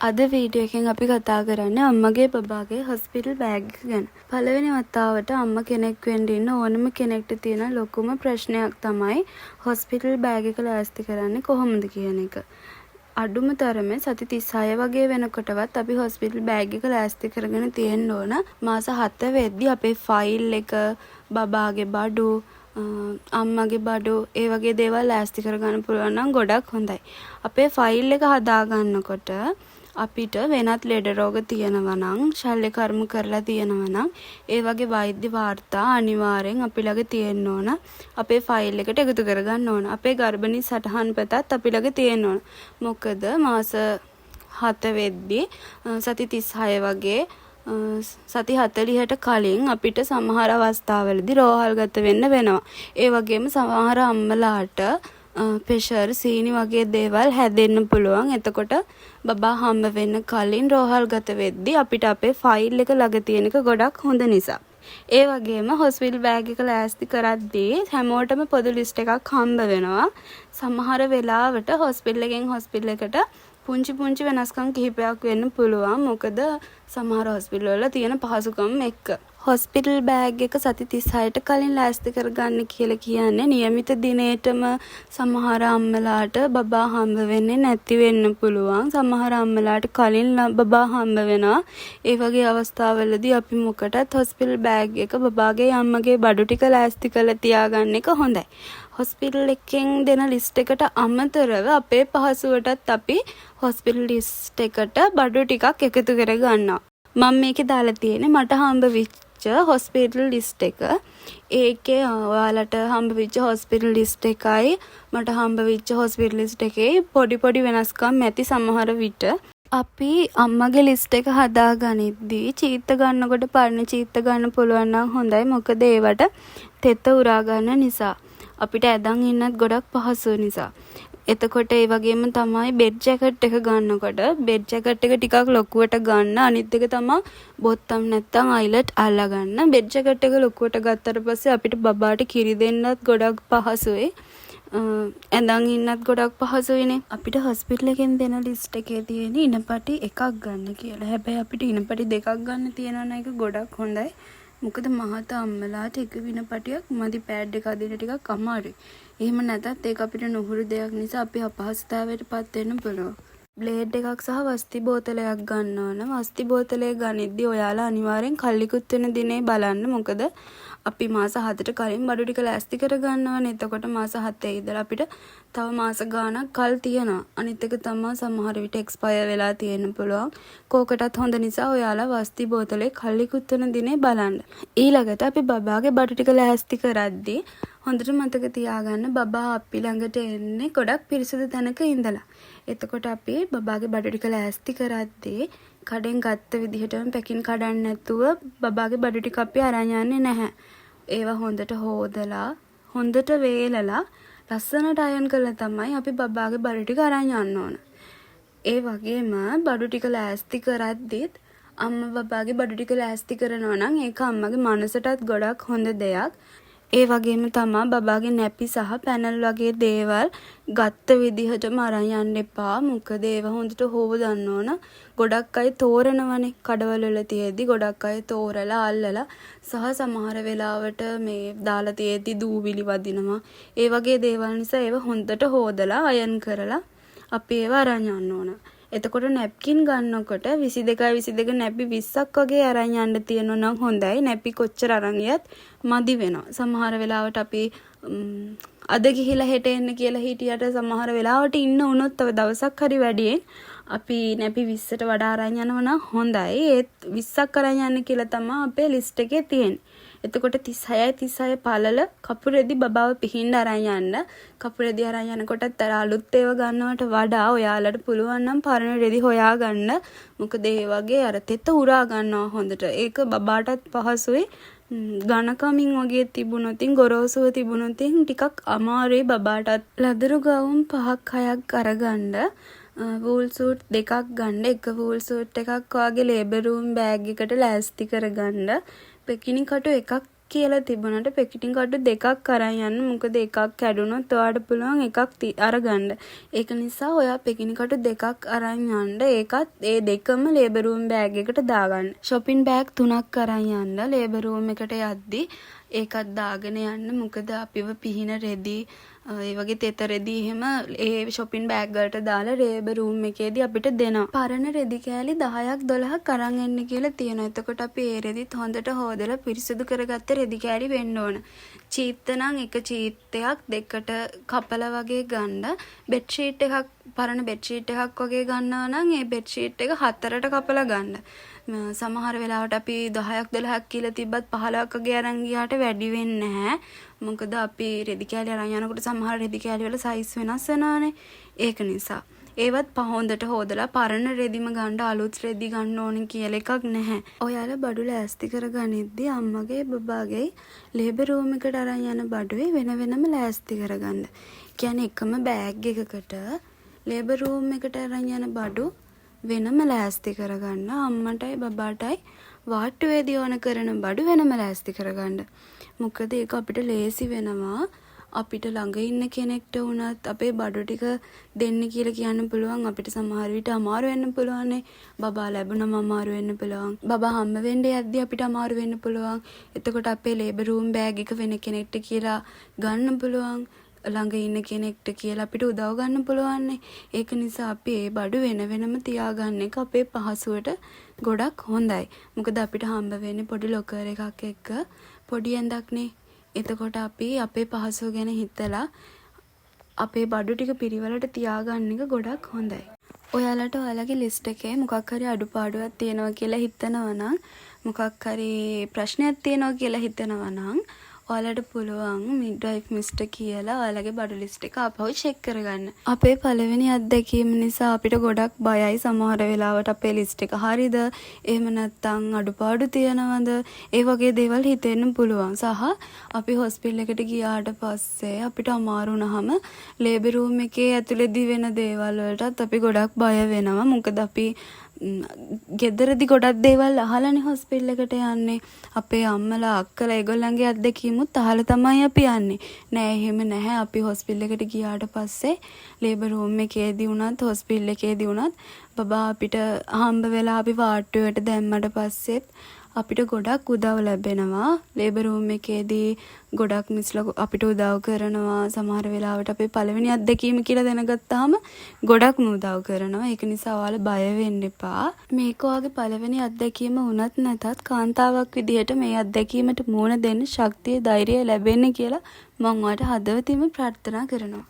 අද වීඩියෝ එකෙන් අපි කතා කරන්නේ අම්මගේ බබාගේ හොස්පිටල් බෑග් එක ගැන. පළවෙනි වතාවට අම්මා කෙනෙක් වෙන්න ඉන්න ඕනම කෙනෙක්ට තියෙන ලොකුම ප්‍රශ්නයක් තමයි හොස්පිටල් බෑග් එක ලෑස්ති කරන්නේ කොහොමද කියන එක. අඩුම තරමේ සති 36 වගේ වෙනකොටවත් අපි හොස්පිටල් බෑග් එක ලෑස්ති කරගෙන තියෙන්න ඕන. මාස 7 වෙද්දි අපේ ෆයිල් එක, බබාගේ බඩු, අම්මගේ බඩු ඒ වගේ දේවල් ලෑස්ති කරගන්න පුළුවන් නම් ගොඩක් හොඳයි. අපේ ෆයිල් එක හදා ගන්නකොට අපිට වෙනත් ලෙඩ රෝග තියෙනවා නම්, ශල්‍ය කර්ම කරලා තියෙනවා නම් ඒ වගේ වෛද්‍ය වාර්තා අනිවාර්යෙන් අපි ළඟ තියෙන්න ඕන. අපේ ෆයිල් එකට එකතු කරගන්න ඕන. අපේ ගර්භණී සටහන් පතත් අපි ළඟ තියෙන්න ඕන. මොකද මාස 7 වෙද්දී සති 36 වගේ සති 40ට කලින් අපිට සමහර අවස්ථාවලදී රෝහල්ගත වෙන්න වෙනවා. ඒ වගේම සමහර අම්මලාට ප්‍රෙෂර්, සීනි වගේ දේවල් හැදෙන්න පුළුවන්. එතකොට බබා හම්බ වෙන්න කලින් රෝහල්ගත වෙද්දී අපිට අපේ ෆයිල් එක ළඟ තියෙන එක ගොඩක් හොඳ නිසා. ඒ වගේම හොස්පිටල් බෑග් එක ලෑස්ති කරද්දී හැමෝටම පොදු ලිස්ට් එකක් හම්බ වෙනවා. සමහර වෙලාවට හොස්පිටල් එකෙන් හොස්පිටල් එකට පුංචි වෙනස්කම් කිහිපයක් වෙන්න පුළුවන්. මොකද සමහර හොස්පිටල් වල තියෙන පහසුකම් එක්ක. හොස්පිටල් බෑග් එක සති 36ට කලින් ලෑස්ති කරගන්න කියලා කියන්නේ નિયમિત දිනේටම සමහර අම්මලාට බබා හම්බ වෙන්නේ නැති වෙන්න පුළුවන්. සමහර අම්මලාට කලින් බබා හම්බ වෙනවා. ඒ වගේ අවස්ථාවලදී අපි මොකටත් හොස්පිටල් බෑග් එක බබාගේ අම්මගේ බඩු ටික ලෑස්ති කරලා තියාගන්න එක හොඳයි. හොස්පිටල් එකෙන් දෙන ලිස්ට් එකට අමතරව අපේ පහසුවටත් අපි හොස්පිටල් ලිස්ට් එකට බඩු ටිකක් එකතු කරගන්නවා. මම මේකේ දාලා තියෙන්නේ මට හම්බ වෙච්ච හොස්පිටල් ලිස්ට් එක. ඒකේ ඔයාලට හම්බ වෙච්ච හොස්පිටල් ලිස්ට් එකයි මට හම්බ වෙච්ච හොස්පිටල් ලිස්ට් එකේ පොඩි වෙනස්කම් ඇති සමහර විට. අපි අම්මගේ ලිස්ට් එක හදාගනිද්දී චීත්ත ගන්නකොට පරණ චීත්ත ගන්න පුළුවන් නම් හොඳයි. මොකද ඒවට තෙත උරා ගන්න නිසා. අපිට ඇදන් ඉන්නත් ගොඩක් පහසු නිසා. එතකොට ඒ වගේම තමයි බෙඩ් ජැකට් එක ගන්නකොට බෙඩ් ජැකට් එක ටිකක් ලොකුවට ගන්න. අනිත් එක තමයි බොත්තම් නැත්තම් අයිලට් අල්ලා ගන්න. බෙඩ් ජැකට් එක ලොකුවට ගත්තට පස්සේ අපිට බබාට කිරි දෙන්නත් ගොඩක් පහසුයි. ඇඳන් ඉන්නත් ගොඩක් පහසුයිනේ. අපිට හොස්පිටල් එකෙන් දෙන ලිස්ට් එකේ තියෙන ඉනපටි එකක් ගන්න කියලා. හැබැයි අපිට ඉනපටි දෙකක් ගන්න තියෙනවා නම් ඒක ගොඩක් හොඳයි. මොකද මහත අම්මලාට එක විනපටියක් මදි පෑඩ් එක අදින ටිකක් අමාරුයි. එහෙම නැතත් ඒක අපිට නුහුරු දෙයක් නිසා අපි අපහසුතාවයට පත් වෙන්න පුළුවන්. බ්ලේඩ් එකක් සහ වස්ති බෝතලයක් ගන්න ඕන. වස්ති බෝතලය ගනිද්දී ඔයාලා අනිවාර්යෙන් කල්ලිකුත් වෙන දිනේ බලන්න. මොකද අපි මාස 7ට කලින් බඩු ටික ලෑස්ති කර ගන්නවනේ. එතකොට මාස 7 ඉඳලා අපිට තව මාස ගාණක් කල් තියෙනවා. අනිත් එක තමයි සමහර විට එක්ස්පයර් වෙලා තියෙන්න පුළුවන්. කෝකටත් හොඳ නිසා ඔයාලා වස්ති බෝතලේ කල්ලිකුත් වෙන දිනේ බලන්න. ඊළඟට අපි බබාගේ බඩු ටික ලෑස්ති කරද්දී හොඳට මතක තියාගන්න බබා අපි ළඟට එන්නේ ගොඩක් පිරිසිදු තැනක ඉඳලා. එතකොට අපි බබාගේ බඩු ටික ලෑස්ති කරද්දී කඩෙන් ගත්ත විදිහටම පැකින් කඩන්න නැතුව බබාගේ බඩු ටික අපි අරන් යන්නේ නැහැ. ඒවා හොඳට හොදලා, හොඳට වේලලා, ලස්සනට අයන් කරලා තමයි අපි බබාගේ බඩු ටික අරන් යන්න ඕන. ඒ වගේම බඩු ටික ලෑස්ති කරද්දිත් අම්මා බබාගේ බඩු ටික ලෑස්ති කරනවා නම් ඒක අම්මගේ මනසටත් ගොඩක් හොඳ දෙයක්. ඒ වගේම තමයි බබාගේ නැපි සහ පැනල් වගේ දේවල් ගත්ත විදිහටම අරන් යන්න එපා. මොකද ඒවා හොඳට හොදන්න ඕන. ගොඩක් අය තෝරනවනේ කඩවල වල තියෙද්දි ගොඩක් අය තෝරලා අල්ලලා සහ සමහර වෙලාවට මේ දාලා තියෙද්දි දූවිලි වදිනවා. ඒ වගේ දේවල් නිසා ඒවා හොඳට හොදලා අයන් කරලා අපි ඒවා අරන් යන්න ඕන. එතකොට නැප්කින් ගන්නකොට 22 නැපි 20ක් වගේ අරන් යන්න තියෙනවා නම් හොඳයි. නැපි කොච්චර අරන් ගියත් මදි වෙනවා. සමහර වෙලාවට අපි අද ගිහිලා හෙට එන්න කියලා හිටියට සමහර වෙලාවට ඉන්න උනොත් තව දවසක් හරි වැඩියෙන් අපි නැපි 20ට වඩා අරන් යනවා නම් හොඳයි. ඒත් 20ක් අරන් යන්න කියලා තමයි අපේ ලිස්ට් එකේ තියෙන්නේ. එතකොට 36 පළල කපුරෙදි බබාව පිහින්න අරන් යන්න. කපුරෙදි අරන් යනකොටත් අර අලුත් ඒවා ගන්නවට වඩා ඔයාලට පුළුවන් නම් පරණ රෙදි හොයා ගන්න. මොකද ඒ වගේ අර තෙත උරා ගන්නවා හොඳට. ඒක බබාටත් පහසුයි. ඝනකමින් වගේ තිබුණොතින් ගොරෝසුව තිබුණොතින් ටිකක් අමාරුයි බබාටත්. ලදරු ගවුම් 5-6ක් අරගන්න. වූල් සූට් 2ක් ගන්න. එක වූල් සූට් එකක් වගේ ලේබර් රූම් බෑග් එකට ලෑස්ති කරගන්න. පෙකිනි කටු එකක් කියලා තිබුණාට පෙකිටින් කටු දෙකක් අරන් යන්න. මොකද එකක් කැඩුනොත් ඔයාලට පුළුවන් එකක් අරගන්න. ඒක නිසා ඔයා පෙකිනි කටු දෙකක් අරන් යන්න. ඒකත් ඒ දෙකම ලේබර් රූම් බෑග් එකට දාගන්න. shopping bag 3ක් අරන් යන්න. ලේබර් රූම් එකට යද්දි ඒකත් දාගෙන යන්න. මොකද අපිව පිහින රෙදි ඒ වගේ තෙත රෙදි එහෙම ඒ shopping bag වලට දාලා ලේබර් රූම් එකේදී අපිට දෙනවා. පරණ රෙදි කෑලි 10ක් 12ක් අරන් එන්න කියලා තියෙනවා. එතකොට අපි ඒ රෙදිත් හොඳට හොදලා පිරිසිදු කරගත්ත රෙදි කෑලි වෙන්න ඕන. චීත්ත නම් එක චීත්තයක් දෙකට කපලා වගේ ගන්න. බෙඩ් ෂීට් එකක් පරණ බෙඩ් ෂීට් එකක් වගේ ගන්නවා නම් ඒ බෙඩ් ෂීට් එක 4ට කපලා ගන්න. සමහර වෙලාවට අපි 10ක් 12ක් කියලා තිබ්බත් 15ක් වගේ අරන් ගියාට වැඩි වෙන්නේ නැහැ. මොකද අපි රෙදි කෑලි අරන් යනකොට සමහර රෙදි කෑලි වල සයිස් වෙනස් වෙනවානේ. ඒක නිසා ඒවත් හොඳට හොදලා පරණ රෙදිම ගන්න අලුත් රෙදි ගන්න ඕනේ කියලා එකක් නැහැ. ඔයාලා බඩු ලෑස්ති කරගනිද්දී අම්මගේ බබාගේ ලේබර් රූම් එකට අරන් යන බඩුවේ වෙන වෙනම ලෑස්ති කරගන්න. කියන්නේ එකම බෑග් එකකට ලේබර් රූම් එකට අරන් යන බඩු වෙනම ලෑස්ති කරගන්න. අම්මටයි බබාටයි වාට්ටුවේදී ඕන කරන බඩු වෙනම ලෑස්ති කරගන්න. මොකද ඒක අපිට ලේසි වෙනවා. අපිට ළඟ ඉන්න කෙනෙක්ට වුණත් අපේ බඩු ටික දෙන්න කියලා කියන්න පුළුවන්. අපිට සමහර විට අමාරු වෙන්න පුළුවන්. බබා ලැබුණම අමාරු වෙන්න පුළුවන්. බබා හම්බ වෙන්න යද්දී අපිට අමාරු වෙන්න පුළුවන්. එතකොට අපේ ලේබර් රූම් බෑග් එක වෙන කෙනෙක්ට කියලා ගන්න පුළුවන්. ළඟ ඉන්න කෙනෙක්ට කියලා අපිට උදව් ගන්න පුළුවන්. ඒක නිසා අපි ඒ බඩු වෙන වෙනම තියාගන්න එක අපේ පහසුවට ගොඩක් හොඳයි. මොකද අපිට හම්බ වෙන්නේ පොඩි ලොකර් එකක් එක්ක පොඩි ඇඳක්නේ. එතකොට අපි අපේ පහසුව ගැන හිතලා අපේ බඩු ටික පිරිවලට තියාගන්න එක ගොඩක් හොඳයි. ඔයාලට ඔයාලගේ ලිස්ට් එකේ මොකක් හරි අඩුපාඩුවක් තියෙනවා කියලා හිතනවා නම් මොකක් හරි ප්‍රශ්නයක් තියෙනවා කියලා හිතනවා නම් ඔයාලට පුළුවන් මිඩ්වයිෆ් මිස්ටර් කියලා ඔයාලගේ බඩු ලිස්ට් එක ආපහු චෙක් කරගන්න. අපේ පළවෙනි අත්දැකීම නිසා අපිට ගොඩක් බයයි සමහර වෙලාවට අපේ ලිස්ට් එක හරියද එහෙම නැත්නම් අඩුපාඩු තියනවද ඒ වගේ දේවල් හිතෙන්න පුළුවන්. සහ අපි හොස්පිටල් එකට ගියාට පස්සේ අපිට අමාරු වුණාම ලේබර් රූම් එකේ ඇතුළේදී වෙන දේවල් වලටත් අපි ගොඩක් බය වෙනවා. මොකද අපි ගෙදරදී ගොඩක් දේවල් අහලානේ හොස්පිටල් එකට යන්නේ. අපේ අම්මලා අක්කලා ඒගොල්ලන්ගේ අත්දැකීමුත් අහලා තමයි අපි යන්නේ. නෑ එහෙම නැහැ. අපි හොස්පිටල් එකට ගියාට පස්සේ ලේබර් රූම් එකේදී වුණත් හොස්පිටල් එකේදී වුණත් බබා අපිට හම්බ වෙලා අපි වාට්ටුවට දැම්මට පස්සෙත් අපිට ගොඩක් උදව් ලැබෙනවා. ලේබර් රූම් එකේදී ගොඩක් මිස්ලා අපිට උදව් කරනවා. සමහර වෙලාවට අපේ පළවෙනි අත්දැකීම කියලා දැනගත්තාම ගොඩක්ම උදව් කරනවා. ඒක නිසා ඔයාලා බය වෙන්න එපා. මේක ඔයාගේ පළවෙනි අත්දැකීම වුණත් නැතත් කාන්තාවක් විදිහට මේ අත්දැකීමට මුහුණ දෙන්න ශක්තිය ධෛර්යය ලැබෙන්න කියලා මම ඔයාලට හදවතින්ම ප්‍රාර්ථනා කරනවා.